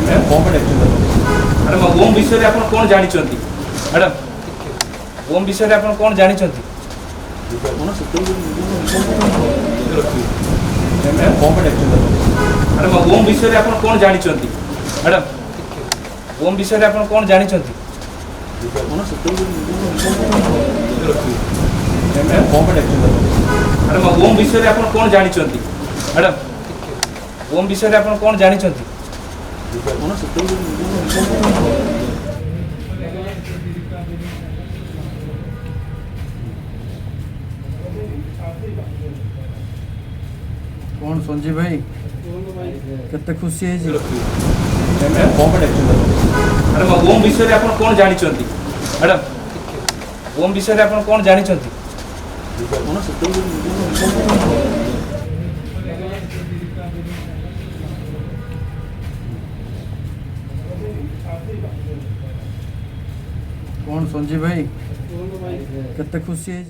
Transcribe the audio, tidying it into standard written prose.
madam Om ବିଷୟରେ ଆପଣ କ'ଣ ଜାଣିଛନ୍ତି ମ୍ୟାଡ଼ାମ୍ ଓମ୍ ବିଷୟରେ ଆପଣ କ'ଣ ଜାଣିଛନ୍ତି ମ୍ୟାଡ଼ାମ୍ ଓମ୍ ବିଷୟରେ ଆପଣ କ'ଣ ଜାଣିଛନ୍ତି ମ୍ୟାଡ଼ାମ୍ ଓମ୍ ବିଷୟରେ ଆପଣ କ'ଣ ଜାଣିଛନ୍ତି ମ୍ୟାଡ଼ାମ୍ ଓମ୍ ବିଷୟରେ ଆପଣ କ'ଣ ଜାଣିଛନ୍ତି ମ୍ୟାଡ଼ାମ୍ ଓମ୍ ବିଷୟରେ ଆପଣ କ'ଣ ଜାଣିଛନ୍ତି कौन संजीव भाई केते खुशी है ମ୍ୟାଡ଼ାମ୍ ଓମ୍ ବିଷୟରେ ଆପଣ କ'ଣ ଜାଣିଛନ୍ତି ମ୍ୟାଡ଼ାମ୍ ଓମ୍ ବିଷୟରେ ଆପଣ କ'ଣ ଜାଣିଛନ୍ତି कौन संजीव भाई केते खुशी है